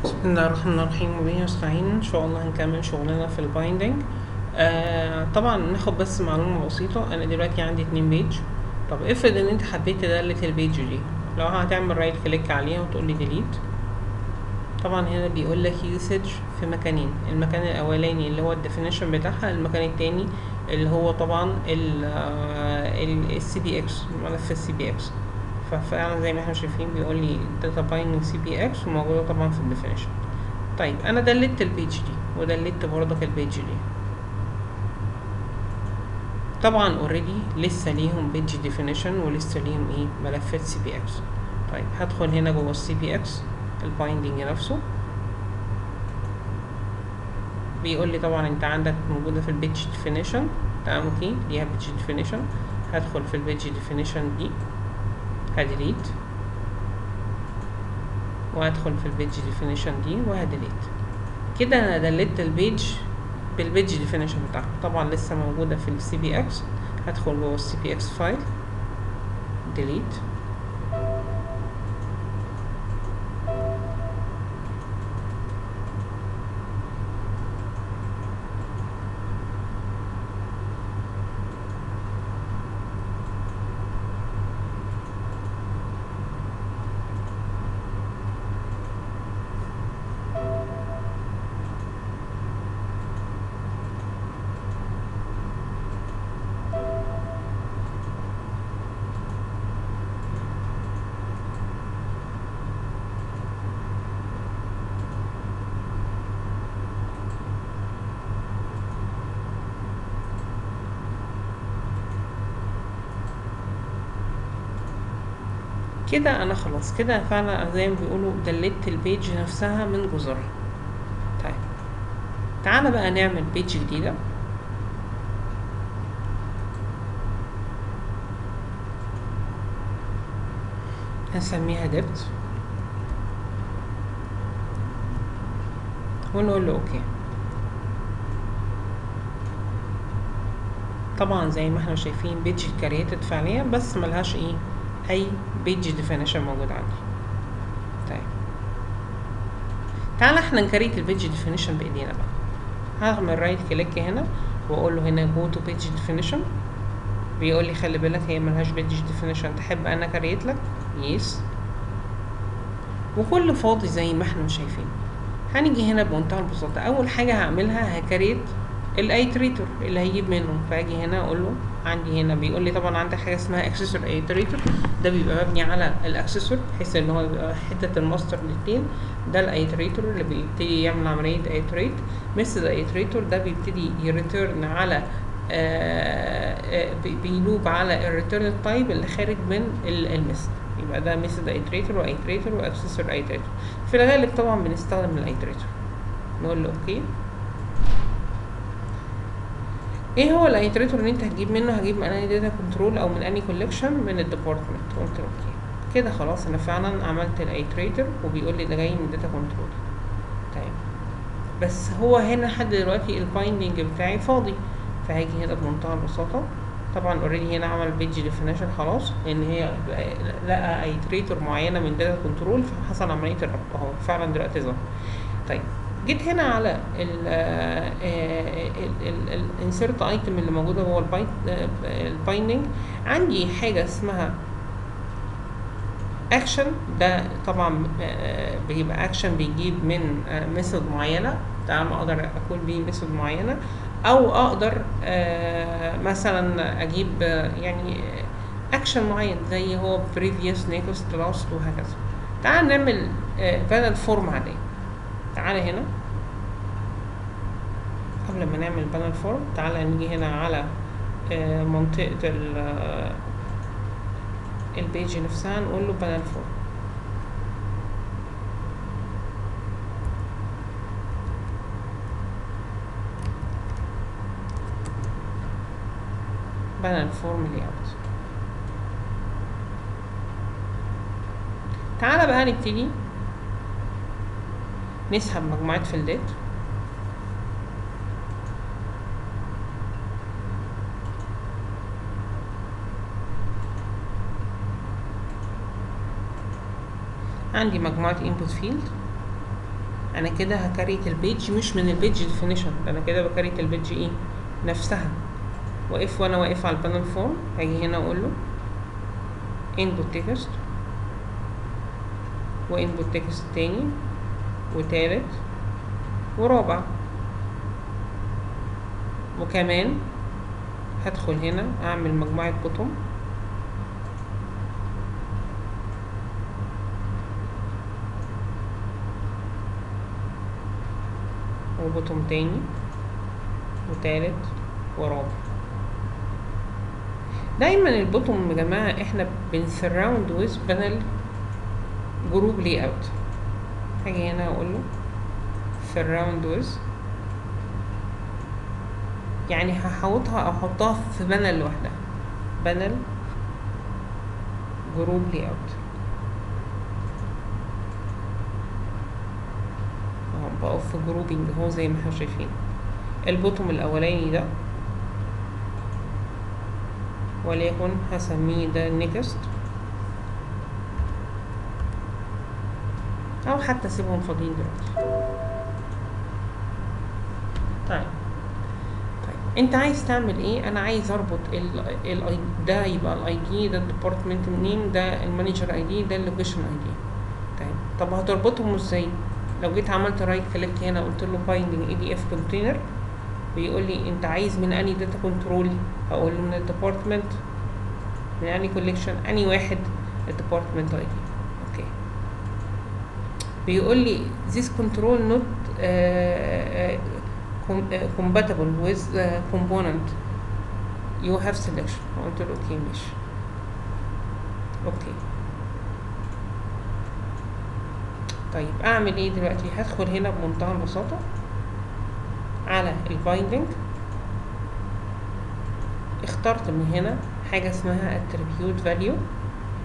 بسم الله الرحمن الرحيم وبه نستعين. ان شاء الله هنكمل شغلنا في البايندينج. طبعا ناخد بس معلومة بسيطة. انا دلوقتي عندي 2 بيج. طب افرض ان انت حبيت تدلت البيج دي، لو هتعمل رايت كليك عليها وتقول لي ديليت. طبعا هنا بيقول لك يوسج في مكانين، المكان الاولاني اللي هو الديفينيشن بتاعها، المكان التاني اللي هو طبعا السي بي اكس، ملف السي بي اكس. ففعلا زي ما احنا شايفين بيقول لي داتا بايندينج سي بي اكس وموجوده طبعا في الديفينيشن. طيب انا دلت البيج دي ودلت برضك البيج دي، طبعا اوريدي لسه ليهم بيج ديفينيشن ولسه ليهم ملفات سي بي اكس. طيب هدخل هنا جوه السي بي اكس البايندينج نفسه. بيقول لي طبعا انت عندك موجوده في البيج ديفينيشن، تمام، اوكي، ليها بيج ديفينيشن. هدخل في البيج ديفينيشن دي، هديليت، وهدخل في البيج ديفينيشن دي وهديليت. كده انا دلت البيج بالبيج ديفينيشن بتاعها، طبعا لسه موجوده في السي بي اكس. هدخل جوه السي بي اكس فايل، ديليت، كده انا خلاص، كده فعلا زي ما بيقولوا دلت البيج نفسها من جذورها. طيب تعالى بقى نعمل بيج جديدة. هنسميها ديبت ونقول له اوكي. طبعا زي ما احنا شايفين بيج كريتد فعليا، بس ملهاش اي بيج ديفينيشن موجود عندي. طيب تعالى احنا نكريت البيج ديفينيشن بايدينا بقى. هعمل رايت كليك هنا واقول له هنا جو تو بيج ديفينيشن. بيقول لي خلي بالك هي ملهاش بيج ديفينيشن، تحب انا كريت لك؟ يس. وكل فاضي زي ما احنا شايفين. هنيجي هنا بمنتهى البساطة، أول حاجة هعملها هكريت الايتريتور اللي هيجيب منه. فاجي هنا اقول له عندي هنا بيقول لي طبعا عندك حاجه اسمها اكسسور ايتريتور، ده بيبقى مبني على الاكسسور بحيث ان هو يبقى حته الماستر للتين. ده الايتريتور اللي بيبتدي يعمل عمليه ايتريت. مثل الايتريتور ده بيبتدي يريتيرن على بيلوب على الريتيرن تايب اللي خارج من المثل. يبقى ده مثل ايتريتور وايتريتور واكسسور ايتريتور. في الغالب طبعا بنستخدم الايتريتور. نقول له اوكي. ايه هو الايتريتور اللي انت هتجيب منه؟ هجيب من انهي داتا كنترول او من انهي كولكشن؟ من الديبارتمنت. قلت اوكي. كده خلاص انا فعلا عملت الايتريتور وبيقول لي ده جاي من داتا كنترول. طيب بس هو هنا لحد دلوقتي البايندينج بتاعي فاضي. فهاجي هنا بمنتهى البساطه، طبعا اوريدي هنا عمل بيج ديفينيشن خلاص، لان هي لقى ايتريتور معينه من داتا كنترول فحصل عمليه الربط اهو فعلا دلوقتي ظهر. طيب جيت هنا على الانسيرت ايتم اللي موجوده جوه البايندنج. عندي حاجه اسمها اكشن. ده طبعا بيبقى اكشن بيجيب من ميثود معينه. تمام، اقدر اكون بيه ميثود معينه، او اقدر مثلا اجيب يعني اكشن معين زي هو previous next last وهكذا. تعال نعمل بدل فورم عاديه. تعالى هنا قبل ما نعمل بانل فورم، تعالى نيجي هنا على منطقة البيج نفسها، نقول له بانل فورم. بانل فورم لي اوت. تعالى بقى نبتدي نسحب مجموعات فيلدات. عندي مجموعة input field انا كده هكريت البيج مش من البيج ديفينيشن، انا كده بكريت البيج ايه نفسها. وانا واقف على البانل فورم، هاجي هنا اقول له input text وانبوت تكست تاني وتالت ورابع، وكمان هدخل هنا اعمل مجموعة بوتوم وبوتوم تاني وتالت ورابع. دايما البوتوم يا جماعة احنا بنسراوند ويز بانل جروب لي اوت. هاجي هنا اقول له سراوند ويز، يعني هحوطها او احطها في بانل لوحدها، بانل جروب لي اوت اهو، بقف في جروبينج اهو زي ما احنا شايفين. البوتوم الاولاني ده وليكن هسميه ده نيكست، او حتى اسيبهم فاضيين دلوقتي. طيب انت عايز تعمل ايه؟ انا عايز اربط ده يبقى الاي دي، ده الديبارتمنت نيم، ده المانجر اي دي، ده اللوكيشن اي دي. طب هتربطهم ازاي؟ لو جيت عملت رايت كليك هنا قلت له بايندنج اي دي اف كونتينر، بيقول لي انت عايز من اني داتا كنترول، هقول له من الديبارتمنت، من اني كوليكشن، اني واحد الديبارتمنت اي دي. اوكي، بيقول لي this control not compatible with component you have selection. قلت له اوكي ماشي. اوكي طيب اعمل ايه دلوقتي؟ هدخل هنا بمنتهى البساطة على البايندنج، اخترت من هنا حاجة اسمها attribute value،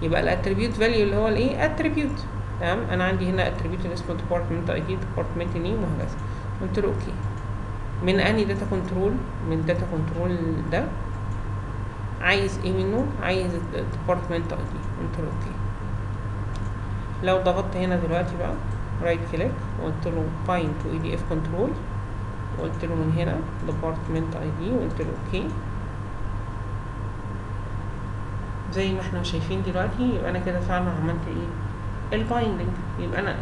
يبقى الاتريبيوت فاليو اللي هو الايه اتريبيوت. تمام، انا عندي هنا اتريبيوت اللي اسمه department ID department name وهكذا. قلت له اوكي، من اني داتا كنترول، من داتا كنترول ده عايز ايه منه؟ عايز department ID. قلت له اوكي. لو ضغطت هنا دلوقتي بقى رايت كليك وقلت له bind to EDF control وقلت له من هنا department ID وقلت له اوكي، زي ما احنا شايفين دلوقتي، يبقى انا كده فعلا عملت ايه؟ البايندنج. يبقى انا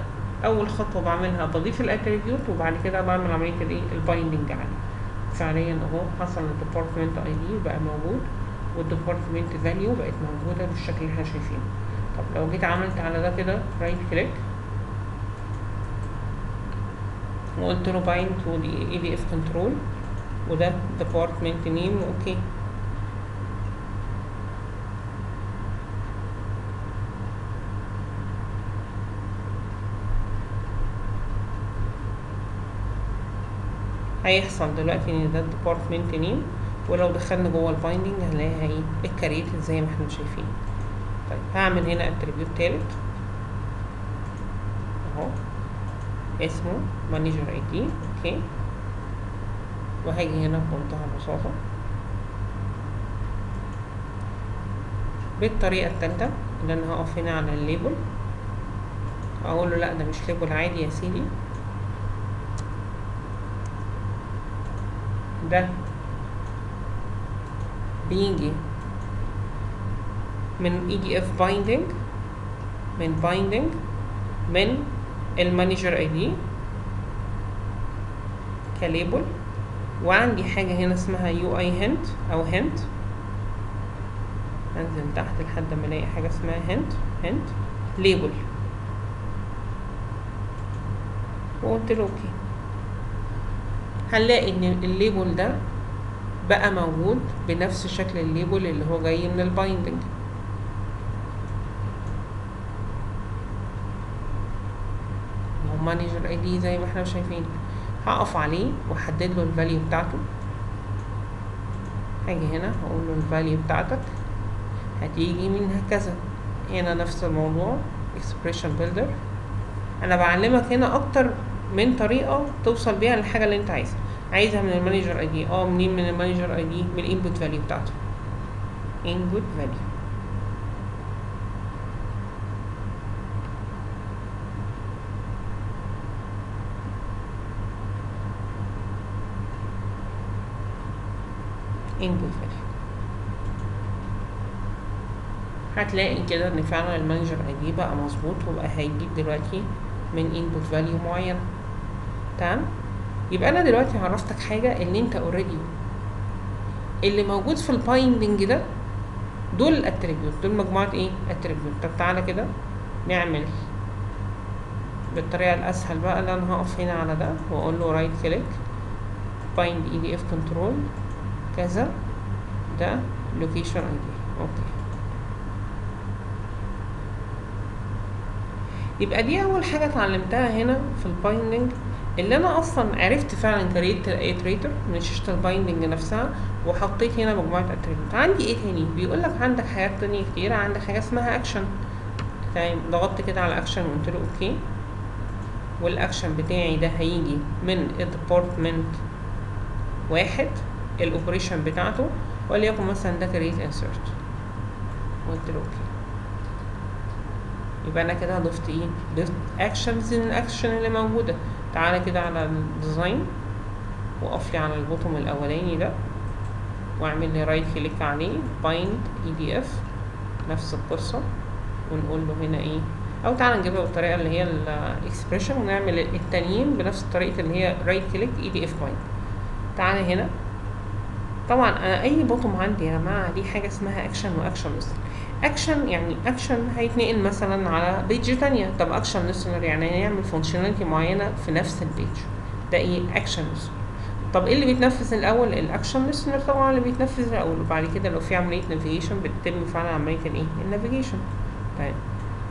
اول خطوه بعملها بضيف الاتريبيوت، وبعد كده بعمل عمليه الايه؟ البايندنج عليه. فعليا اهو حصل الديبارتمنت اي دي بقى موجود، والديبارتمنت فاليو بقت موجوده بالشكل اللي احنا شايفينه. طب لو جيت عملت على ده كده رايت كليك وقلت له بايند تو اي دي اف كنترول وده ديبارتمنت نيم، اوكي. هيحصل دلوقتي ان ده الديبارتمنت نيم، ولو دخلنا جوه البايندنج هنلاقيها ايه؟ اتكريتد زي ما احنا شايفين. طيب هعمل هنا اتريبيوت تالت اهو اسمه مانجر اي دي، اوكي. وهاجي هنا بمنتهى البساطة بالطريقة التالتة اللي انا هقف هنا على الليبل، اقول له لا ده مش ليبل عادي يا سيدي، ده بيجي من EDF binding، من binding من المانجر اي دي كليبل، وعندي حاجة هنا اسمها UI hint او hint، انزل تحت لحد ما الاقي حاجة اسمها hint ليبل، وقلت له اوكي. هنلاقي ان الليبل ده بقى موجود بنفس شكل الليبل اللي هو جاي من البايندنج. هو مانجر اي دي زي ما احنا شايفين. هقف عليه واحدد له الفاليو بتاعته. هاجي هنا هقول له الفاليو بتاعتك هتيجي من هكذا. هنا نفس الموضوع expression builder. انا بعلمك هنا اكتر من طريقه توصل بيها للحاجه اللي انت عايزها من المانجر اي دي. منين من المانجر اي دي؟ من الانبوت فاليو بتاعته، input value. input value. هتلاقي كده ان فعلا المانجر ID بقى مظبوط، وبقى هيجيب دلوقتي من input value معين. تمام. يبقى انا دلوقتي عرفتك حاجه، ان انت اوريدي اللي موجود في البايندنج ده دول الاتريبيوت، دول مجموعه ايه اتريبيوت. طب تعالى كده نعمل بالطريقه الاسهل بقى، اللي انا هقف هنا على ده واقول له رايت كليك بايند EDF كنترول كذا، ده لوكيشن ID. اوكي، يبقى دي اول حاجه اتعلمتها هنا في البايندنج، اللي انا اصلا عرفت فعلا كريت الايتريتور من شاشه البايندنج نفسها، وحطيت هنا مجموعه اتريبيوت. عندي ايه تاني؟ بيقول لك عندك حاجات تانية كتير، عندك حاجه اسمها اكشن. تمام، ضغطت كده على اكشن وقلت له اوكي، والاكشن بتاعي ده هيجي من الديبارتمنت واحد، الاوبريشن بتاعته وليكن مثلا ده كريت انسرت، قلت له اوكي. يبقى انا كده ضفت ايه؟ ضفت اكشنز من الاكشن اللي موجوده. تعالى كده على الديزاين وقف لي على البوتوم الاولاني ده، واعمل لي رايت كليك عليه بايند EDF، نفس القصه، ونقول له هنا ايه، او تعالى نجيبها بالطريقه اللي هي الاكسبريشن، ونعمل التانيين بنفس الطريقه اللي هي رايت كليك EDF بايند. تعالى هنا، طبعا انا اي بوتوم عندي يا جماعه دي حاجه اسمها اكشن واكشن ليسنر. اكشن يعني اكشن هيتنقل مثلا على بيج تانية. طب اكشن ليسنر يعني هيعمل فانكشناليتي معينه في نفس البيج، ده ايه؟ اكشن ليسنر. طب ايه اللي بيتنفذ الاول؟ الاكشن ليسنر طبعا اللي بيتنفذ الاول، وبعد كده لو في عمليه نافيجيشن بتتم فعلا عمليه الايه؟ النافيجيشن. طيب،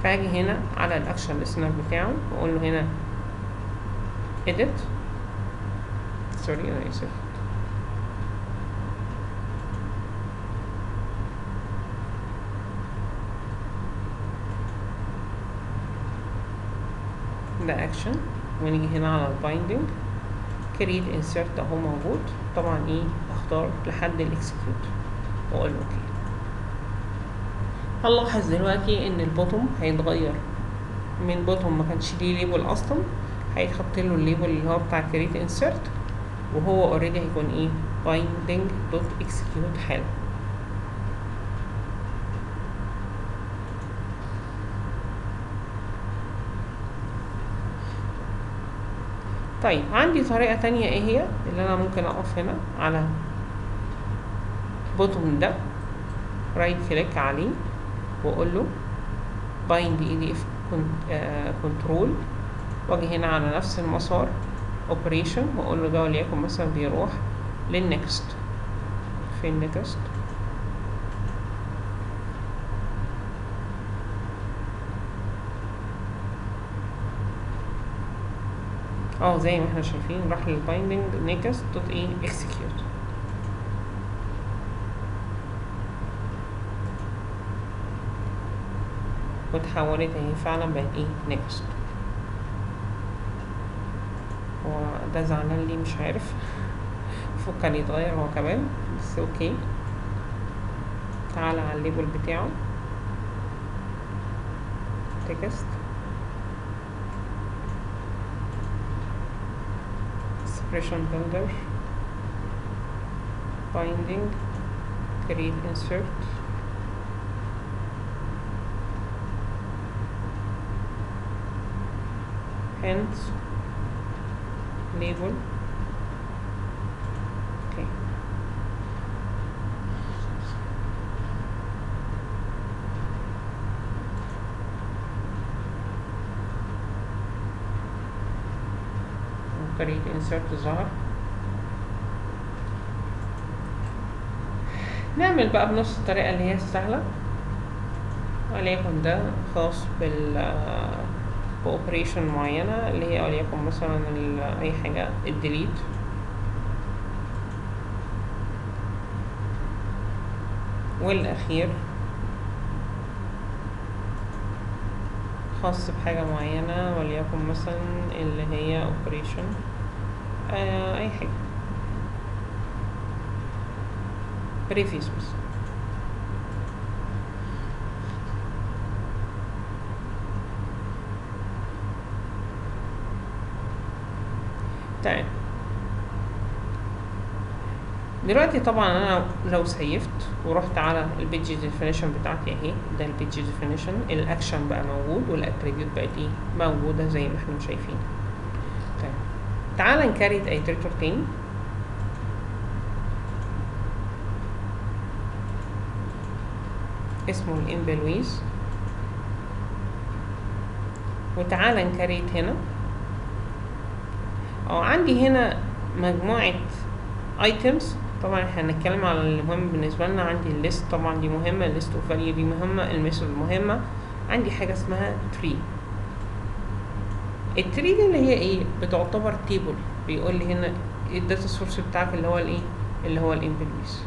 فاجي هنا على الاكشن ليسنر بتاعه واقول له هنا edit، سوري انا اسف، ده اكشن، ونيجي هنا على البايندنج create insert اهو موجود. طبعا ايه؟ اختار لحد الاكسكيوت واقول اوكي. هنلاحظ دلوقتي ان البوتوم هيتغير من بوتوم ما كانش ليه ليبل اصلا، هيتحط له الليبل اللي هو بتاع create insert، وهو اوريدي هيكون ايه؟ binding.execute حالا. طيب، عندي طريقة تانية ايه هي؟ اللي انا ممكن اقف هنا على بوتوم ده، رايت كليك عليه واقول له bind EDF control، واجي هنا على نفس المسار operation واقول له ده وليكن مثلا بيروح للنكست. فين نكست؟ زي ما احنا شايفين راح للبايندنج نيكست دوت ايه اكسكيوت. واتحولت اهي فعلا بقت ايه؟ نيكست. هو ده زعلان ليه؟ مش عارف. المفروض كان يتغير هو كمان، بس اوكي. تعالى على الليبل بتاعه تكست expression builder binding create insert hence label. okay. create insert ظهر. نعمل بقى بنفس الطريقة اللي هي السهلة، وليكن ده خاص بأوبريشن معينة اللي هي وليكن مثلا أي حاجة الديليت، والأخير خاص بحاجة معينة وليكن مثلا اللي هي اوبريشن أي حاجة بريفيس بس. تمام. دلوقتي طبعا انا لو سيفت ورحت على البيج ديفينيشن بتاعتي اهي، ده البيج ديفينيشن، الاكشن بقى موجود والاتريبيوت بقت ايه موجوده زي ما احنا شايفين. طيب تعالى نكريت ايتريتور تاني. اسمه الامبلويز، وتعالى نكريت هنا. عندي هنا مجموعة ايتمز. طبعا احنا هنتكلم على المهم بالنسبة لنا. عندي الليست، طبعا دي مهمة، الليست اوف فاليو دي مهمة، الميثود مهمة. عندي حاجة اسمها تري. التري دي اللي هي ايه؟ بتعتبر تيبل، بيقول لي هنا الداتا سورس بتاعك اللي هو الايه؟ اللي هو الامبلويز.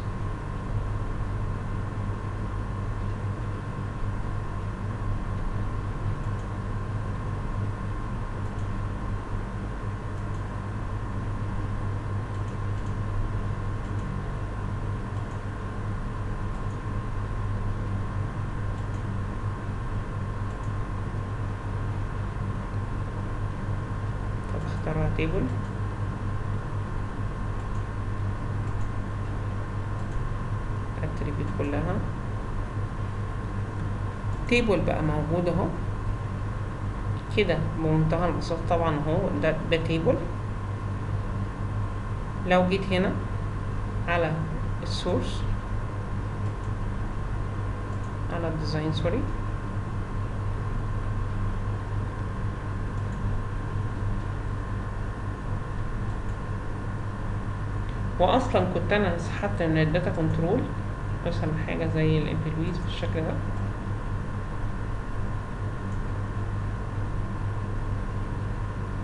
اختارها تيبل. اتريبيوت كلها تيبل بقى موجود اهو كده بمنتهى البساطة. طبعا اهو ده تيبل. لو جيت هنا على السورس، على الديزاين سوري، واصلا كنت انا سحبت من الداتا كنترول مثلا حاجه زي الامبلويز بالشكل ده.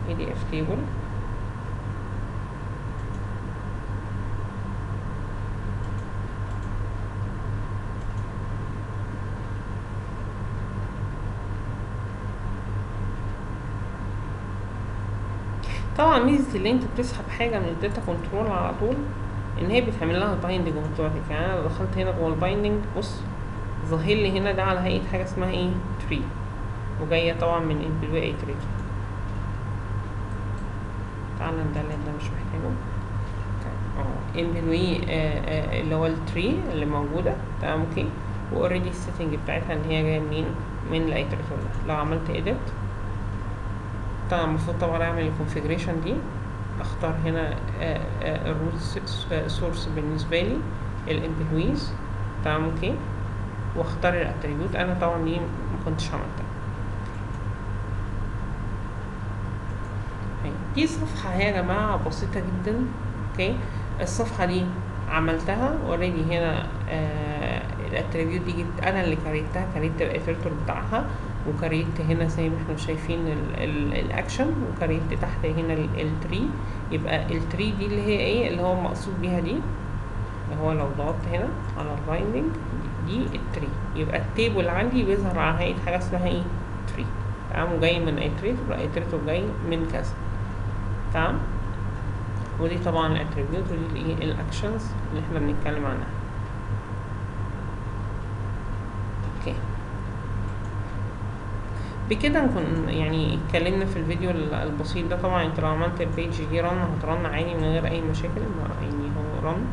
PDF تيبل. طبعا ميزه اللي انت بتسحب حاجه من الداتا كنترول على طول ان هي بتعمل لها بايندنج اوتوماتيك. يعني انا دخلت هنا جوه البايندنج، بص ظاهر لي هنا ده على هيئه حاجه اسمها ايه؟ تري، وجايه طبعا من امبلوي ايتريتور. تعالى ندلل ده مش محتاجه. امبلوي اللي هو التري اللي موجوده، تمام اوكي. واوريدي السيتنج بتاعتها ان هي جايه منين؟ من الايتريتور ده. لو عملت ايديت طبعا المفروض طبعا اعمل الكونفيجريشن دي. اختار هنا الروت سورس بالنسبه لي الامبلويز، تمام اوكي. واختار الاتريبيوت. انا طبعا دي مكنتش عملتها. دي صفحه يا جماعه بسيطه جدا، اوكي. الصفحه دي عملتها اوريدي هنا. الاتريبيوت دي جبت انا اللي كريتها، كريت الايتريتور بتاعها، وكريت هنا زي ما احنا شايفين الاكشن، وكريت تحت هنا التري. يبقى التري دي اللي هي ايه اللي هو مقصود بيها دي، اللي هو لو ضغطت هنا على البايندنج دي التري، يبقى التيبل عندي بيظهر على هيئه حاجه اسمها ايه؟ تري، تمام. وجاي من ايتريتور، ايتريتور جاي من كذا، تمام. ودي طبعا الاتريبيوت، ودي الايه؟ الاكشنز اللي احنا بنتكلم عنها. اوكي، بكده نكون يعني اتكلمنا في الفيديو البسيط ده. طبعا انت لو عملت البيج دي رن هترن عادي من غير اي مشاكل، يعني هو رن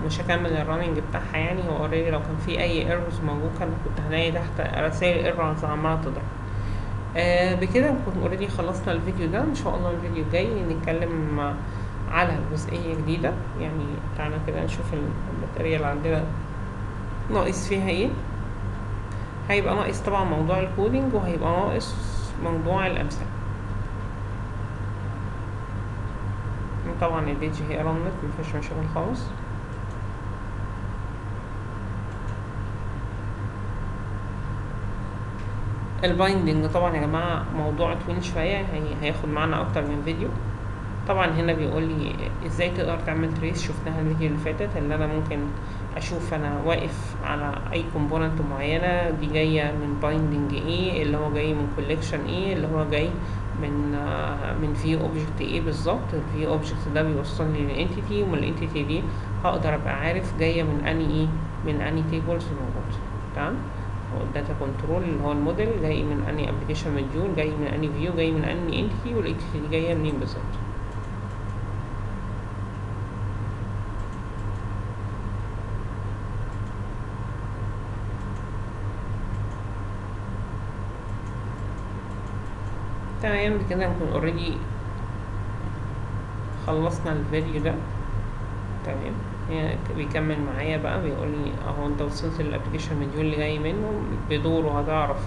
ومش هكمل الرننج بتاعها. يعني هو اوريدي لو كان في اي ايرورز موجود كنت هلاقي تحت رسائل ايرورز عماله تظهر. بكده نكون اوريدي خلصنا الفيديو ده. ان شاء الله الفيديو الجاي نتكلم على جزئيه جديده. يعني تعالى كده نشوف البطاريه اللي عندنا ناقص فيها ايه. هيبقى ناقص طبعا موضوع الكودينج، وهيبقى ناقص موضوع الامثله. طبعا البيج هي رنت مفيش مشاكل خالص. البايندنج طبعا يا جماعه موضوع طويل شويه، هياخد معانا اكتر من فيديو. طبعا هنا بيقول لي ازاي تقدر تعمل تريس، شفناها الفيديو اللي فاتت، اللي انا ممكن اشوف انا واقف على اي كومبوننت معينه، دي جايه من بايندنج ايه، اللي هو جاي من كوليكشن ايه، اللي هو جاي من في اوبجكت ايه بالظبط. الفي اوبجكت ده بيوصلني للانتيتي، ومن الانتيتي دي هقدر ابقى عارف جايه من اني ايه، من اني تيبلز موجود، تمام. الداتا كنترول اللي هو الموديل جاي من اني ابلكيشن مديول، جاي من اني فيو، جاي من اني انتيتي، والانتيتي دي جايه منين بالظبط. تمام كده نكون اوريدي خلصنا الفيديو ده. تمام، هي بيكمل معايا بقى بيقول لي اهو انت وصلت للابلكيشن مديول اللي جاي منه، بدوره هتعرف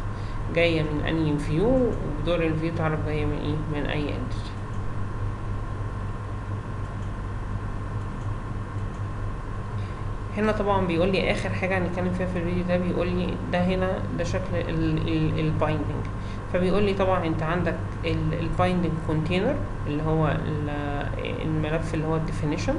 جايه من انهي فيو، وبدور الفيو تعرف جايه من ايه، من اي انتيتي. هنا طبعا بيقول لي اخر حاجه هنتكلم فيها في الفيديو ده، بيقول لي ده هنا ده شكل البايندنج. فبيقول لي طبعا انت عندك البايندنج كونتينر اللي هو الملف اللي هو الديفينيشن،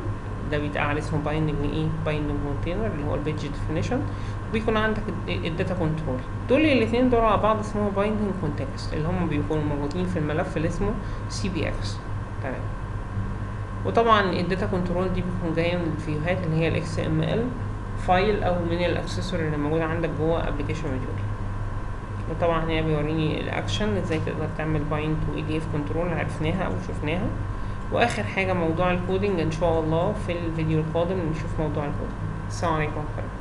ده بيتقال عليه اسمه بايندنج ايه، بايندنج كونتينر اللي هو البيج ديفينيشن. وبيكون عندك الداتا كنترول. دول الاثنين دول على بعض اسمهم بايندنج كونتكست، اللي هم بيكونوا موجودين في الملف اللي اسمه CBX. تمام. وطبعا الداتا كنترول دي بتكون جايه من الفيوهات اللي هي الاكس ام ال فايل او من الاكسسوار اللي موجوده عندك جوه ابلكيشن موديول. وطبعا هنا بيوريني الاكشن ازاي تقدر تعمل بايند تو اي دي اف كنترول، عرفناها او شفناها. واخر حاجه موضوع الكودينج، ان شاء الله في الفيديو القادم نشوف موضوع الكودينج. السلام عليكم ورحمه الله.